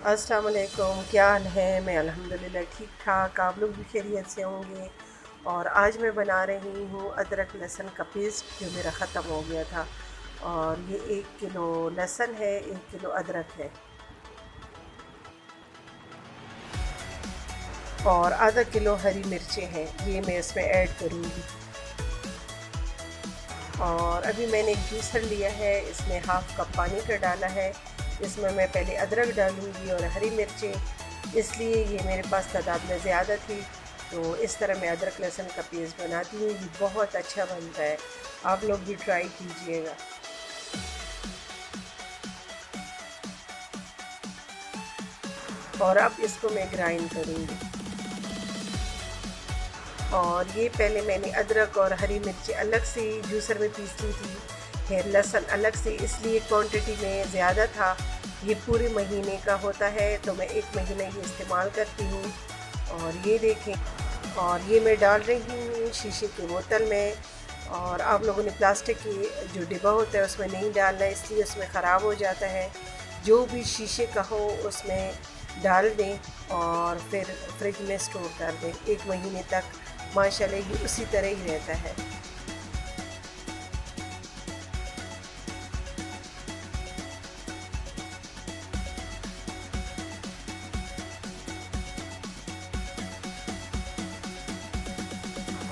अस्सलाम वालेकुम, क्या हाल है। मैं अल्हम्दुलिल्लाह ठीक ठाक, आप लोग भी खैरियत से होंगे। और आज मैं बना रही हूँ अदरक लहसुन का पेस्ट जो मेरा ख़त्म हो गया था। और ये 1 किलो लहसुन है, 1 किलो अदरक है और आधा किलो हरी मिर्चें हैं, ये मैं इसमें ऐड करूँगी। और अभी मैंने एक जूसर लिया है, इसमें हाफ़ कप पानी का डाला है। इसमें मैं पहले अदरक डालूँगी और हरी मिर्चें, इसलिए ये मेरे पास तादाद में ज़्यादा थी। तो इस तरह मैं अदरक लहसुन का पेस्ट बनाती हूँ, ये बहुत अच्छा बनता है, आप लोग भी ट्राई कीजिएगा। और अब इसको मैं ग्राइंड करूँगी। और ये पहले मैंने अदरक और हरी मिर्ची अलग से जूसर में पीस ली थी, फिर लहसुन अलग से, इसलिए क्वांटिटी में ज़्यादा था। ये पूरे महीने का होता है तो मैं 1 महीना ये इस्तेमाल करती हूँ। और ये देखें, और ये मैं डाल रही हूँ शीशे की बोतल में। और आप लोगों ने प्लास्टिक की जो डिब्बा होता है उसमें नहीं डालना, इसलिए उसमें ख़राब हो जाता है। जो भी शीशे का हो उसमें डाल दें और फिर फ्रिज में स्टोर कर दें 1 महीने तक, माशाल्लाह ये उसी तरह ही रहता है।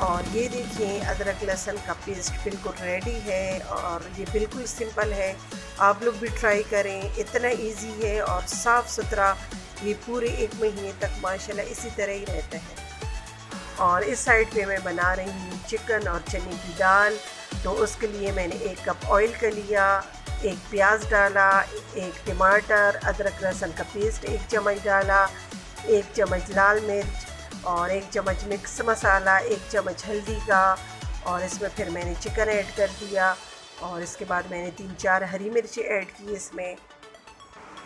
और ये देखिए अदरक लहसुन का पेस्ट बिल्कुल रेडी है और ये बिल्कुल सिंपल है, आप लोग भी ट्राई करें। इतना इजी है और साफ़ सुथरा, ये पूरे 1 महीने तक माशाल्लाह इसी तरह ही रहता है। और इस साइड पे मैं बना रही हूँ चिकन और चने की दाल। तो उसके लिए मैंने 1 कप ऑयल का लिया, 1 प्याज डाला, 1 टमाटर, अदरक लहसुन का पेस्ट 1 चम्मच डाला, 1 चम्मच लाल मिर्च और 1 चम्मच मिक्स मसाला, 1 चम्मच हल्दी का। और इसमें फिर मैंने चिकन ऐड कर दिया और इसके बाद मैंने 3-4 हरी मिर्ची ऐड की इसमें।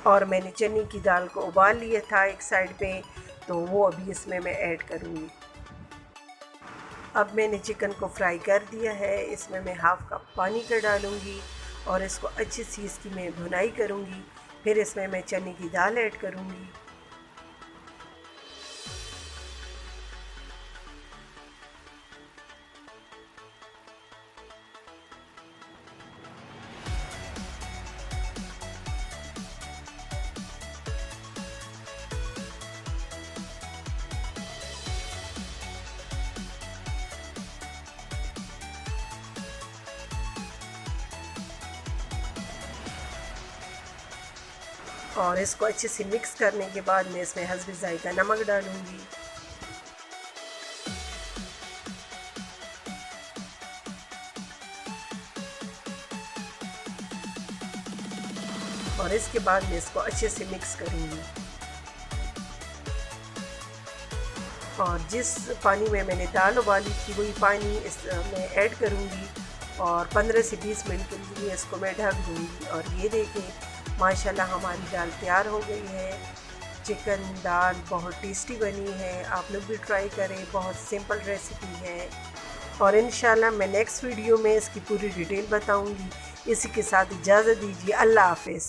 और मैंने चने की दाल को उबाल लिया था एक साइड पे, तो वो अभी इसमें मैं ऐड करूँगी। अब मैंने चिकन को फ्राई कर दिया है, इसमें मैं हाफ़ कप पानी का डालूँगी और इसको अच्छी सी इसकी मैं भुनाई करूँगी। फिर इसमें मैं चने की दाल ऐड करूँगी। और इसको अच्छे से मिक्स करने के बाद मैं इसमें हस्बे ज़ायक़ा नमक डालूँगी। और इसके बाद मैं इसको अच्छे से मिक्स करूँगी। और जिस पानी में मैंने दाल उबाली थी वही पानी इसमें ऐड करूँगी और 15 से 20 मिनट के लिए इसको मैं ढक दूँगी। और ये देखें माशाल्लाह हमारी दाल तैयार हो गई है। चिकन दाल बहुत टेस्टी बनी है, आप लोग भी ट्राई करें, बहुत सिंपल रेसिपी है। और इंशाल्लाह मैं नेक्स्ट वीडियो में इसकी पूरी डिटेल बताऊँगी। इसी के साथ इजाज़त दीजिए, अल्लाह हाफ़िज़।